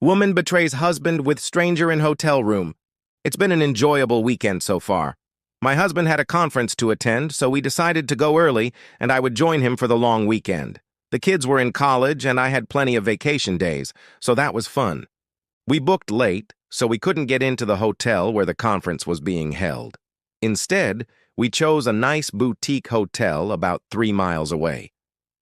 Woman betrays husband with stranger in hotel room. It's been an enjoyable weekend so far. My husband had a conference to attend, so we decided to go early and I would join him for the long weekend. The kids were in college and I had plenty of vacation days, so that was fun. We booked late, so we couldn't get into the hotel where the conference was being held. Instead, we chose a nice boutique hotel about 3 miles away.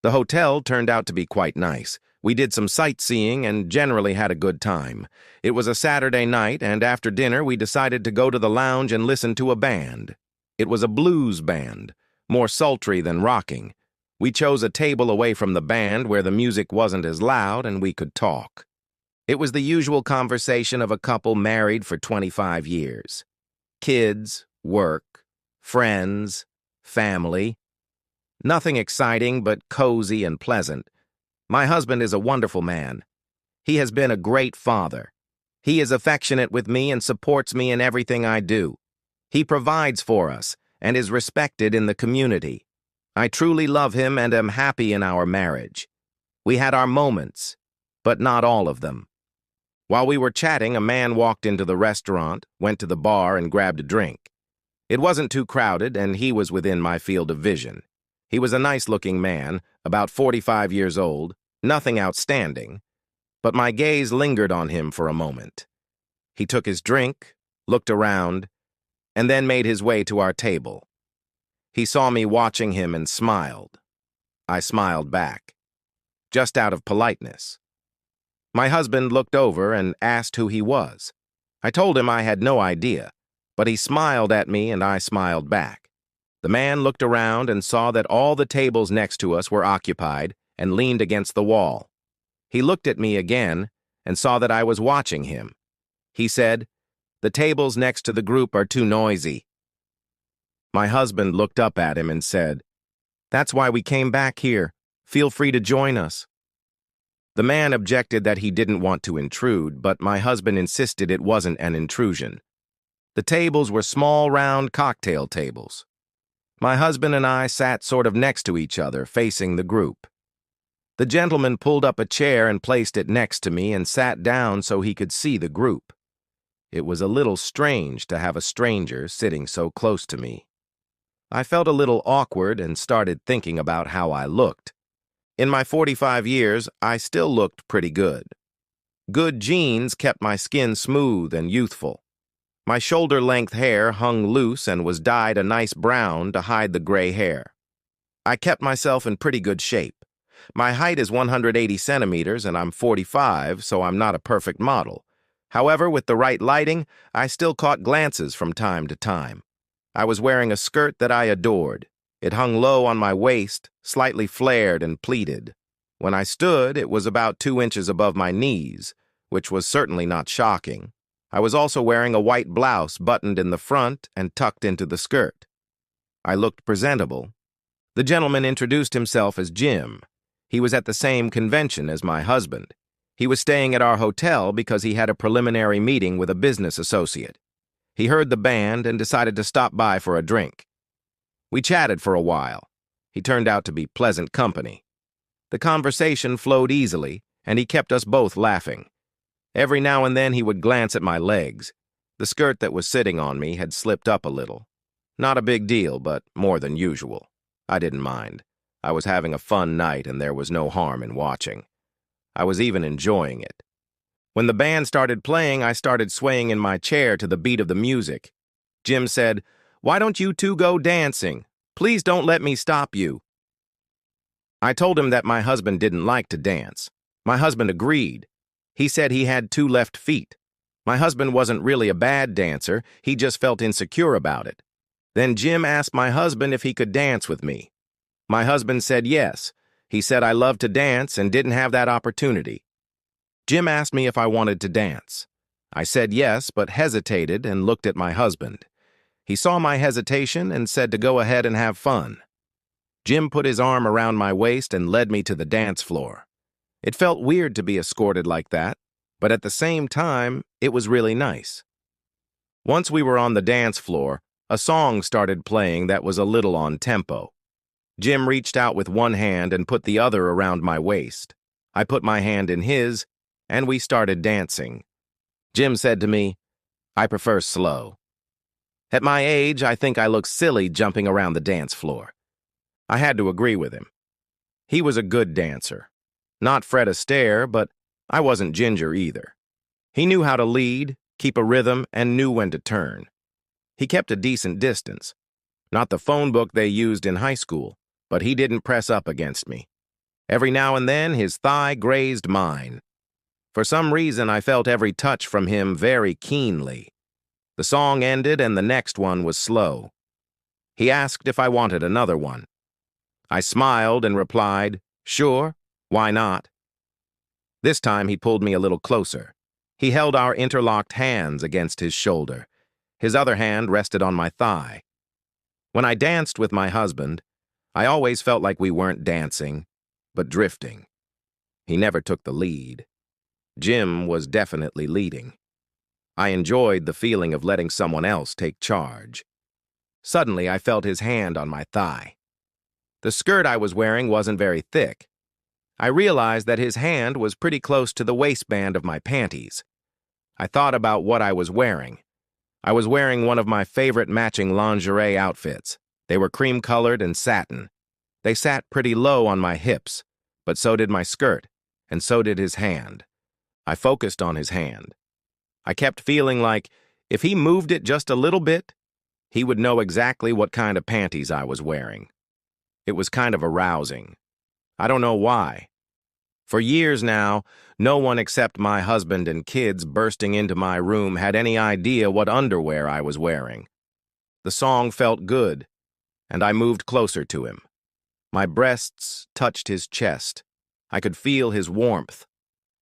The hotel turned out to be quite nice. We did some sightseeing and generally had a good time. It was a Saturday night, and after dinner we decided to go to the lounge and listen to a band. It was a blues band, more sultry than rocking. We chose a table away from the band where the music wasn't as loud and we could talk. It was the usual conversation of a couple married for 25 years. Kids, work, friends, family. Nothing exciting but cozy and pleasant. My husband is a wonderful man. He has been a great father. He is affectionate with me and supports me in everything I do. He provides for us and is respected in the community. I truly love him and am happy in our marriage. We had our moments, but not all of them. While we were chatting, a man walked into the restaurant, went to the bar, and grabbed a drink. It wasn't too crowded, and he was within my field of vision. He was a nice-looking man, about 45 years old, nothing outstanding, but my gaze lingered on him for a moment. He took his drink, looked around, and then made his way to our table. He saw me watching him and smiled. I smiled back, just out of politeness. My husband looked over and asked who he was. I told him I had no idea, but he smiled at me and I smiled back. The man looked around and saw that all the tables next to us were occupied and leaned against the wall. He looked at me again and saw that I was watching him. He said, "The tables next to the group are too noisy." My husband looked up at him and said, "That's why we came back here. Feel free to join us." The man objected that he didn't want to intrude, but my husband insisted it wasn't an intrusion. The tables were small, round cocktail tables. My husband and I sat sort of next to each other, facing the group. The gentleman pulled up a chair and placed it next to me and sat down so he could see the group. It was a little strange to have a stranger sitting so close to me. I felt a little awkward and started thinking about how I looked. In my 45 years, I still looked pretty good. Good genes kept my skin smooth and youthful. My shoulder-length hair hung loose and was dyed a nice brown to hide the gray hair. I kept myself in pretty good shape. My height is 180 centimeters and I'm 45, so I'm not a perfect model. However, with the right lighting, I still caught glances from time to time. I was wearing a skirt that I adored. It hung low on my waist, slightly flared and pleated. When I stood, it was about 2 inches above my knees, which was certainly not shocking. I was also wearing a white blouse buttoned in the front and tucked into the skirt. I looked presentable. The gentleman introduced himself as Jim. He was at the same convention as my husband. He was staying at our hotel because he had a preliminary meeting with a business associate. He heard the band and decided to stop by for a drink. We chatted for a while. He turned out to be pleasant company. The conversation flowed easily, and he kept us both laughing. Every now and then he would glance at my legs. The skirt that was sitting on me had slipped up a little. Not a big deal, but more than usual. I didn't mind. I was having a fun night and there was no harm in watching. I was even enjoying it. When the band started playing, I started swaying in my chair to the beat of the music. Jim said, "Why don't you two go dancing? Please don't let me stop you." I told him that my husband didn't like to dance. My husband agreed. He said he had 2 left feet. My husband wasn't really a bad dancer, he just felt insecure about it. Then Jim asked my husband if he could dance with me. My husband said yes. He said I loved to dance and didn't have that opportunity. Jim asked me if I wanted to dance. I said yes, but hesitated and looked at my husband. He saw my hesitation and said to go ahead and have fun. Jim put his arm around my waist and led me to the dance floor. It felt weird to be escorted like that, but at the same time, it was really nice. Once we were on the dance floor, a song started playing that was a little on tempo. Jim reached out with one hand and put the other around my waist. I put my hand in his, and we started dancing. Jim said to me, "I prefer slow." At my age, I think I look silly jumping around the dance floor. I had to agree with him. He was a good dancer. Not Fred Astaire, but I wasn't Ginger either. He knew how to lead, keep a rhythm, and knew when to turn. He kept a decent distance. Not the phone book they used in high school, but he didn't press up against me. Every now and then, his thigh grazed mine. For some reason, I felt every touch from him very keenly. The song ended and the next one was slow. He asked if I wanted another one. I smiled and replied, "Sure, why not?" This time he pulled me a little closer. He held our interlocked hands against his shoulder. His other hand rested on my thigh. When I danced with my husband, I always felt like we weren't dancing, but drifting. He never took the lead. Jim was definitely leading. I enjoyed the feeling of letting someone else take charge. Suddenly, I felt his hand on my thigh. The skirt I was wearing wasn't very thick. I realized that his hand was pretty close to the waistband of my panties. I thought about what I was wearing. I was wearing one of my favorite matching lingerie outfits. They were cream-colored and satin. They sat pretty low on my hips, but so did my skirt, and so did his hand. I focused on his hand. I kept feeling like if he moved it just a little bit, he would know exactly what kind of panties I was wearing. It was kind of arousing. I don't know why. For years now, no one except my husband and kids bursting into my room had any idea what underwear I was wearing. The song felt good, and I moved closer to him. My breasts touched his chest. I could feel his warmth.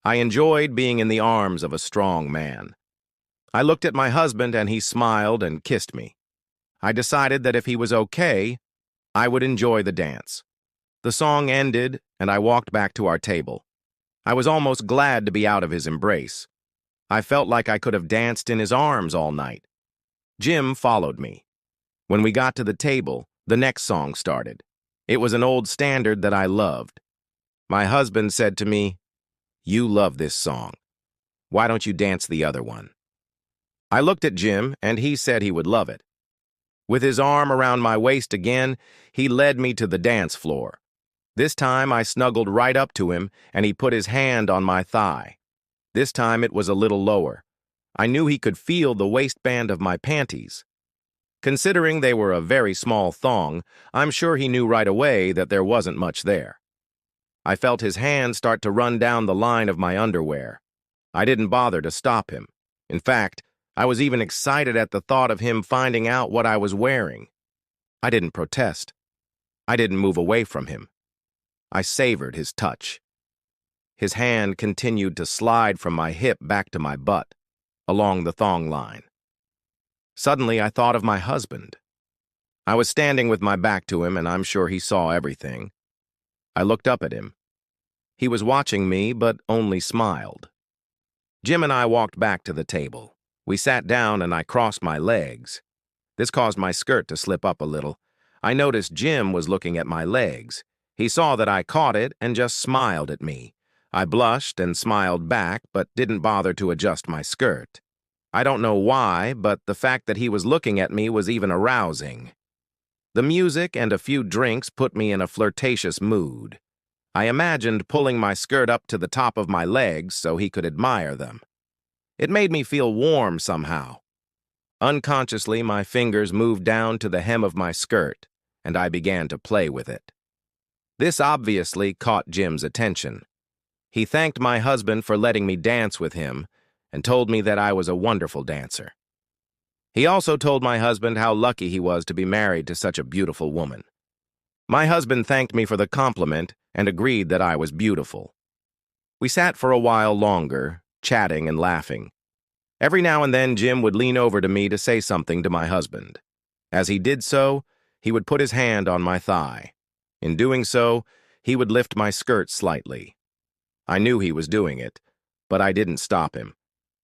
I enjoyed being in the arms of a strong man. I looked at my husband and he smiled and kissed me. I decided that if he was okay, I would enjoy the dance. The song ended and I walked back to our table. I was almost glad to be out of his embrace. I felt like I could have danced in his arms all night. Jim followed me. When we got to the table, the next song started. It was an old standard that I loved. My husband said to me, "You love this song. Why don't you dance the other one?" I looked at Jim, and he said he would love it. With his arm around my waist again, he led me to the dance floor. This time I snuggled right up to him, and he put his hand on my thigh. This time it was a little lower. I knew he could feel the waistband of my panties. Considering they were a very small thong, I'm sure he knew right away that there wasn't much there. I felt his hand start to run down the line of my underwear. I didn't bother to stop him. In fact, I was even excited at the thought of him finding out what I was wearing. I didn't protest. I didn't move away from him. I savored his touch. His hand continued to slide from my hip back to my butt, along the thong line. Suddenly, I thought of my husband. I was standing with my back to him, and I'm sure he saw everything. I looked up at him. He was watching me, but only smiled. Jim and I walked back to the table. We sat down, and I crossed my legs. This caused my skirt to slip up a little. I noticed Jim was looking at my legs. He saw that I caught it and just smiled at me. I blushed and smiled back, but didn't bother to adjust my skirt. I don't know why, but the fact that he was looking at me was even arousing. The music and a few drinks put me in a flirtatious mood. I imagined pulling my skirt up to the top of my legs so he could admire them. It made me feel warm somehow. Unconsciously, my fingers moved down to the hem of my skirt, and I began to play with it. This obviously caught Jim's attention. He thanked my husband for letting me dance with him and told me that I was a wonderful dancer. He also told my husband how lucky he was to be married to such a beautiful woman. My husband thanked me for the compliment and agreed that I was beautiful. We sat for a while longer, chatting and laughing. Every now and then, Jim would lean over to me to say something to my husband. As he did so, he would put his hand on my thigh. In doing so, he would lift my skirt slightly. I knew he was doing it, but I didn't stop him.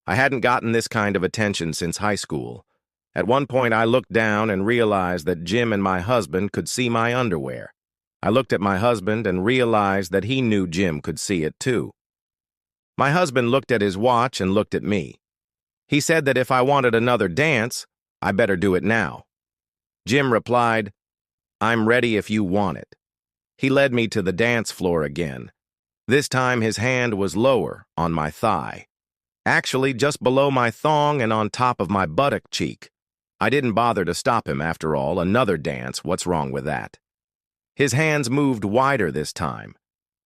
I hadn't gotten this kind of attention since high school. At one point, I looked down and realized that Jim and my husband could see my underwear. I looked at my husband and realized that he knew Jim could see it too. My husband looked at his watch and looked at me. He said that if I wanted another dance, I better do it now. Jim replied, "I'm ready if you want it." He led me to the dance floor again. This time his hand was lower, on my thigh. Actually, just below my thong and on top of my buttock cheek. I didn't bother to stop him after all. Another dance, what's wrong with that? His hands moved wider this time.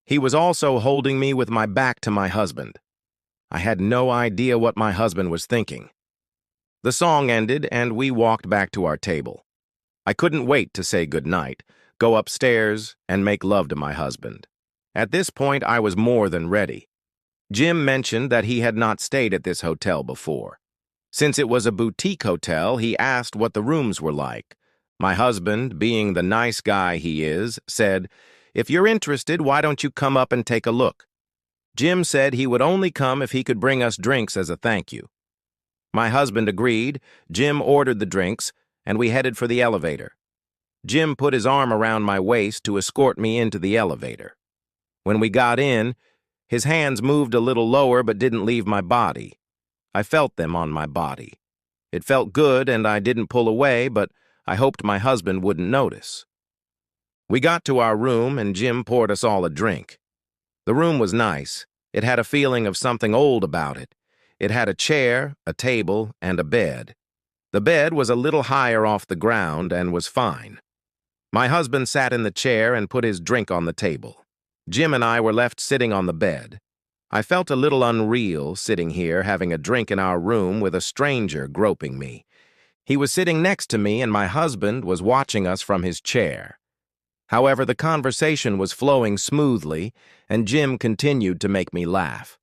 He was also holding me with my back to my husband. I had no idea what my husband was thinking. The song ended and we walked back to our table. I couldn't wait to say goodnight, go upstairs, and make love to my husband. At this point, I was more than ready. Jim mentioned that he had not stayed at this hotel before. Since it was a boutique hotel, he asked what the rooms were like. My husband, being the nice guy he is, said, "If you're interested, why don't you come up and take a look?" Jim said he would only come if he could bring us drinks as a thank you. My husband agreed, Jim ordered the drinks, and we headed for the elevator. Jim put his arm around my waist to escort me into the elevator. When we got in, his hands moved a little lower but didn't leave my body. I felt them on my body. It felt good and I didn't pull away, but I hoped my husband wouldn't notice. We got to our room and Jim poured us all a drink. The room was nice. It had a feeling of something old about it. It had a chair, a table, and a bed. The bed was a little higher off the ground and was fine. My husband sat in the chair and put his drink on the table. Jim and I were left sitting on the bed. I felt a little unreal sitting here having a drink in our room with a stranger groping me. He was sitting next to me and my husband was watching us from his chair. However, the conversation was flowing smoothly and Jim continued to make me laugh.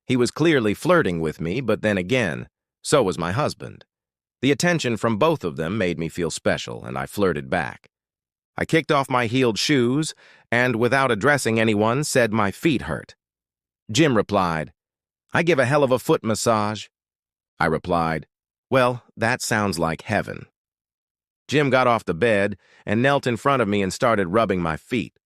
He was clearly flirting with me, but then again, so was my husband. The attention from both of them made me feel special and I flirted back. I kicked off my heeled shoes and, without addressing anyone, said my feet hurt. Jim replied, "I give a hell of a foot massage." I replied, "Well, that sounds like heaven." Jim got off the bed and knelt in front of me and started rubbing my feet.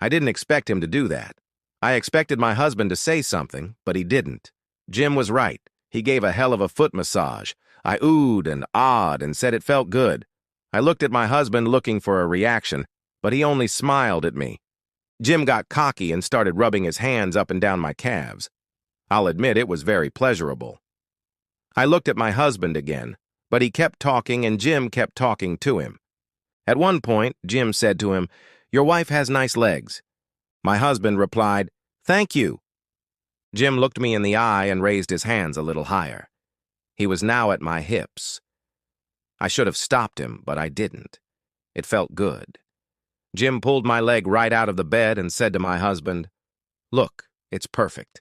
I didn't expect him to do that. I expected my husband to say something, but he didn't. Jim was right. He gave a hell of a foot massage. I oohed and ahed and said it felt good. I looked at my husband looking for a reaction, but he only smiled at me. Jim got cocky and started rubbing his hands up and down my calves. I'll admit it was very pleasurable. I looked at my husband again, but he kept talking and Jim kept talking to him. At one point, Jim said to him, "Your wife has nice legs." My husband replied, "Thank you." Jim looked me in the eye and raised his hands a little higher. He was now at my hips. I should have stopped him, but I didn't. It felt good. Jim pulled my leg right out of the bed and said to my husband, "Look, it's perfect."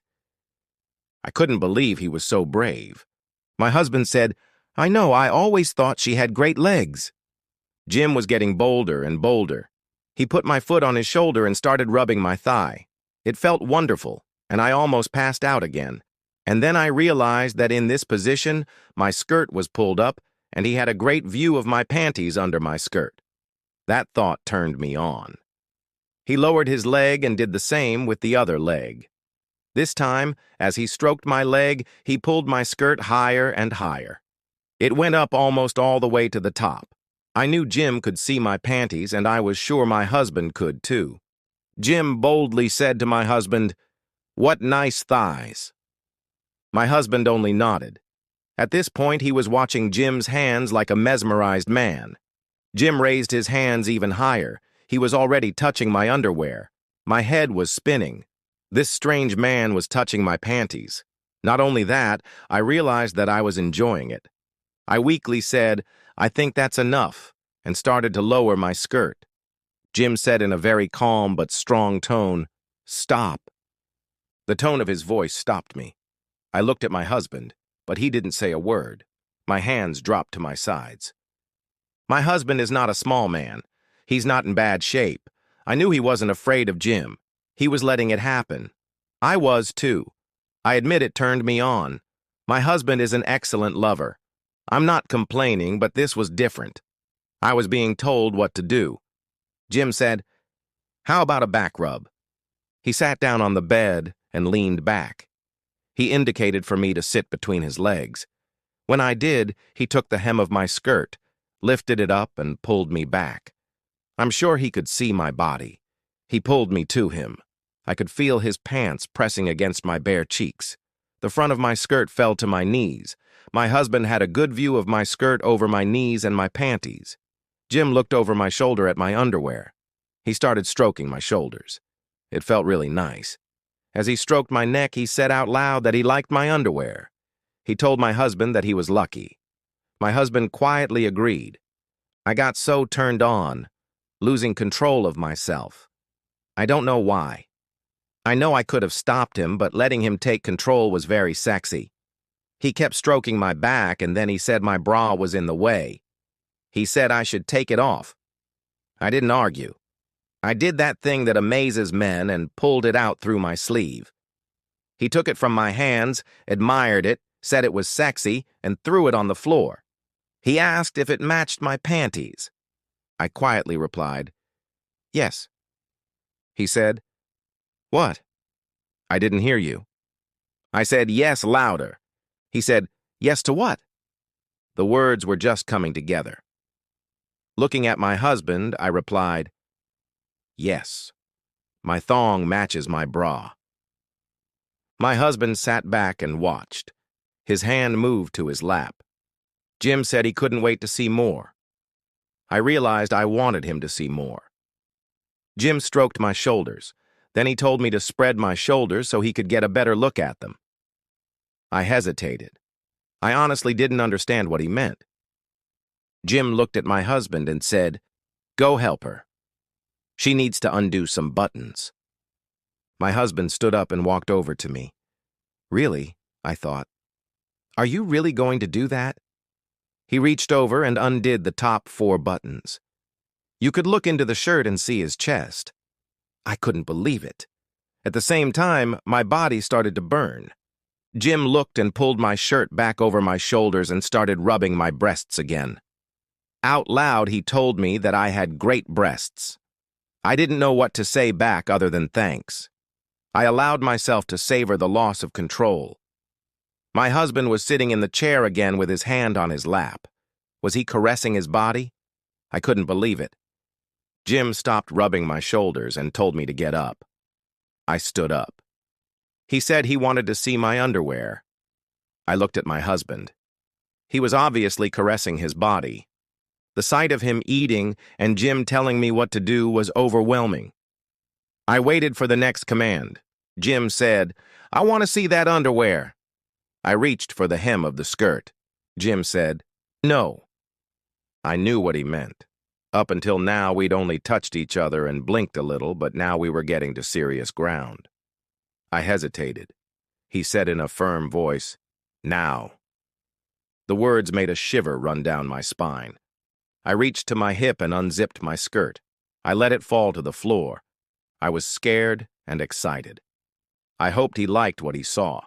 I couldn't believe he was so brave. My husband said, "I know, I always thought she had great legs." Jim was getting bolder and bolder. He put my foot on his shoulder and started rubbing my thigh. It felt wonderful, and I almost passed out again. And then I realized that in this position, my skirt was pulled up, and he had a great view of my panties under my skirt. That thought turned me on. He lowered his leg and did the same with the other leg. This time, as he stroked my leg, he pulled my skirt higher and higher. It went up almost all the way to the top. I knew Jim could see my panties, and I was sure my husband could too. Jim boldly said to my husband, "What nice thighs." My husband only nodded. At this point, he was watching Jim's hands like a mesmerized man. Jim raised his hands even higher. He was already touching my underwear. My head was spinning. This strange man was touching my panties. Not only that, I realized that I was enjoying it. I weakly said, "I think that's enough," and started to lower my skirt. Jim said in a very calm but strong tone, "Stop." The tone of his voice stopped me. I looked at my husband, but he didn't say a word. My hands dropped to my sides. My husband is not a small man. He's not in bad shape. I knew he wasn't afraid of Jim. He was letting it happen. I was too. I admit it turned me on. My husband is an excellent lover. I'm not complaining, but this was different. I was being told what to do. Jim said, "How about a back rub?" He sat down on the bed and leaned back. He indicated for me to sit between his legs. When I did, he took the hem of my skirt, lifted it up, and pulled me back. I'm sure he could see my body. He pulled me to him. I could feel his pants pressing against my bare cheeks. The front of my skirt fell to my knees. My husband had a good view of my skirt over my knees and my panties. Jim looked over my shoulder at my underwear. He started stroking my shoulders. It felt really nice. As he stroked my neck, he said out loud that he liked my underwear. He told my husband that he was lucky. My husband quietly agreed. I got so turned on, losing control of myself. I don't know why. I know I could have stopped him, but letting him take control was very sexy. He kept stroking my back, and then he said my bra was in the way. He said I should take it off. I didn't argue. I did that thing that amazes men and pulled it out through my sleeve. He took it from my hands, admired it, said it was sexy, and threw it on the floor. He asked if it matched my panties. I quietly replied, "Yes." He said, "What?" I didn't hear you. I said, "Yes," louder. He said, "Yes to what?" The words were just coming together. Looking at my husband, I replied, "Yes. My thong matches my bra." My husband sat back and watched. His hand moved to his lap. Jim said he couldn't wait to see more. I realized I wanted him to see more. Jim stroked my shoulders. Then he told me to spread my shoulders so he could get a better look at them. I hesitated. I honestly didn't understand what he meant. Jim looked at my husband and said, "Go help her. She needs to undo some buttons." My husband stood up and walked over to me. "Really?" I thought. "Are you really going to do that?" He reached over and undid the top 4 buttons. You could look into the shirt and see his chest. I couldn't believe it. At the same time, my body started to burn. Jim looked and pulled my shirt back over my shoulders and started rubbing my breasts again. Out loud, he told me that I had great breasts. I didn't know what to say back other than thanks. I allowed myself to savor the loss of control. My husband was sitting in the chair again with his hand on his lap. Was he caressing his body? I couldn't believe it. Jim stopped rubbing my shoulders and told me to get up. I stood up. He said he wanted to see my underwear. I looked at my husband. He was obviously caressing his body. The sight of him eating and Jim telling me what to do was overwhelming. I waited for the next command. Jim said, "I want to see that underwear." I reached for the hem of the skirt. Jim said, "No." I knew what he meant. Up until now, we'd only touched each other and blinked a little, but now we were getting to serious ground. I hesitated. He said in a firm voice, "Now." The words made a shiver run down my spine. I reached to my hip and unzipped my skirt. I let it fall to the floor. I was scared and excited. I hoped he liked what he saw.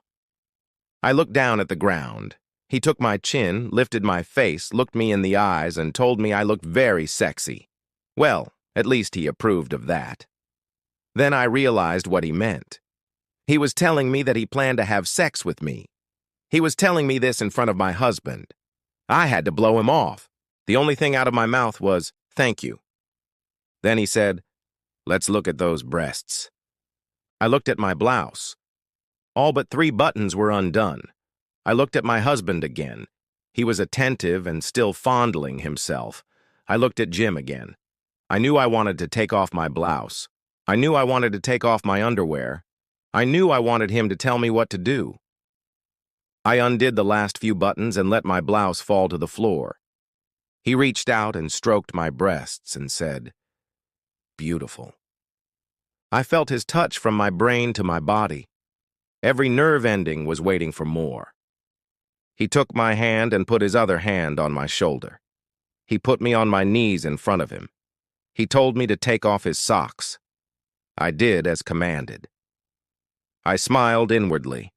I looked down at the ground. He took my chin, lifted my face, looked me in the eyes, and told me I looked very sexy. Well, at least he approved of that. Then I realized what he meant. He was telling me that he planned to have sex with me. He was telling me this in front of my husband. I had to blow him off. The only thing out of my mouth was, "Thank you." Then he said, "Let's look at those breasts." I looked at my blouse. All but 3 buttons were undone. I looked at my husband again. He was attentive and still fondling himself. I looked at Jim again. I knew I wanted to take off my blouse. I knew I wanted to take off my underwear. I knew I wanted him to tell me what to do. I undid the last few buttons and let my blouse fall to the floor. He reached out and stroked my breasts and said, "Beautiful." I felt his touch from my brain to my body. Every nerve ending was waiting for more. He took my hand and put his other hand on my shoulder. He put me on my knees in front of him. He told me to take off his socks. I did as commanded. I smiled inwardly.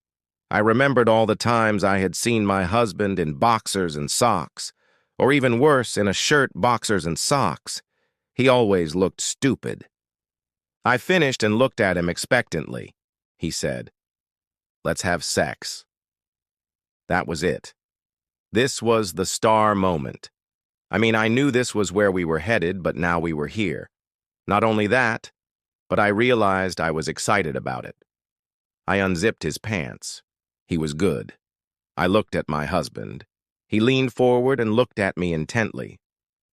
I remembered all the times I had seen my husband in boxers and socks, or even worse, in a shirt, boxers, and socks. He always looked stupid. I finished and looked at him expectantly. He said, Let's have sex. That was it. This was the star moment. I mean, I knew this was where we were headed, but now we were here. Not only that, but I realized I was excited about it. I unzipped his pants. He was good. I looked at my husband. He leaned forward and looked at me intently.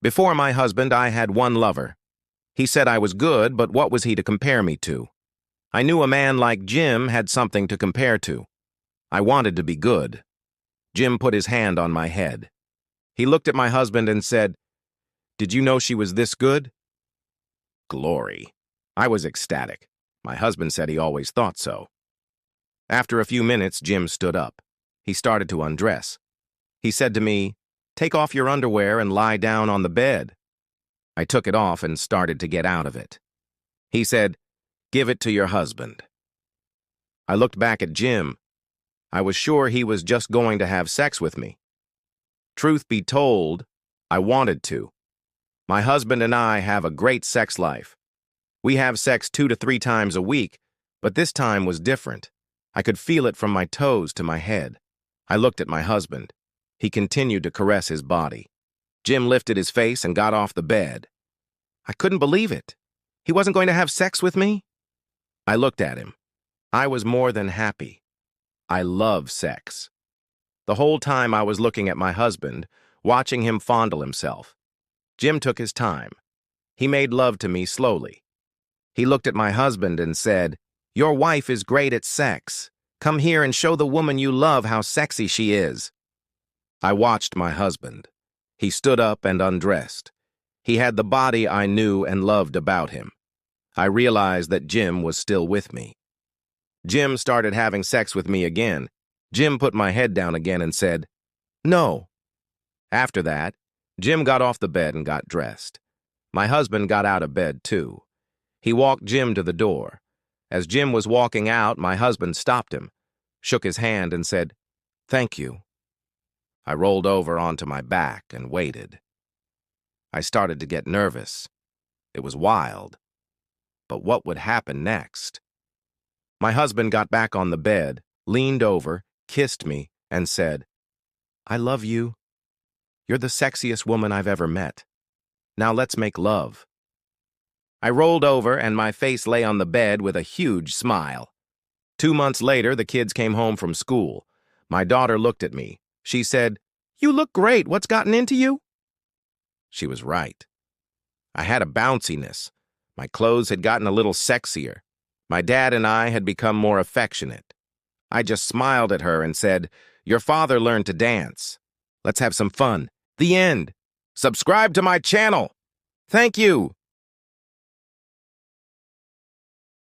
Before my husband, I had one lover. He said I was good, but what was he to compare me to? I knew a man like Jim had something to compare to. I wanted to be good. Jim put his hand on my head. He looked at my husband and said, "Did you know she was this good?" Glory. I was ecstatic. My husband said he always thought so. After a few minutes, Jim stood up. He started to undress. He said to me, "Take off your underwear and lie down on the bed." I took it off and started to get out of it. He said, "Give it to your husband." I looked back at Jim. I was sure he was just going to have sex with me. Truth be told, I wanted to. My husband and I have a great sex life. We have sex 2 to 3 times a week, but this time was different. I could feel it from my toes to my head. I looked at my husband. He continued to caress his body. Jim lifted his face and got off the bed. I couldn't believe it. He wasn't going to have sex with me? I looked at him. I was more than happy. I love sex. The whole time I was looking at my husband, watching him fondle himself. Jim took his time. He made love to me slowly. He looked at my husband and said, "Your wife is great at sex. Come here and show the woman you love how sexy she is." I watched my husband. He stood up and undressed. He had the body I knew and loved about him. I realized that Jim was still with me. Jim started having sex with me again. Jim put my head down again and said, "No." After that, Jim got off the bed and got dressed. My husband got out of bed, too. He walked Jim to the door. As Jim was walking out, my husband stopped him, shook his hand, and said, "Thank you." I rolled over onto my back and waited. I started to get nervous. It was wild. But what would happen next? My husband got back on the bed, leaned over, kissed me, and said, "I love you. You're the sexiest woman I've ever met. Now let's make love." I rolled over and my face lay on the bed with a huge smile. 2 months later, the kids came home from school. My daughter looked at me. She said, "You look great. What's gotten into you?" She was right. I had a bounciness. My clothes had gotten a little sexier. My dad and I had become more affectionate. I just smiled at her and said, "Your father learned to dance. Let's have some fun." The end. Subscribe to my channel. Thank you.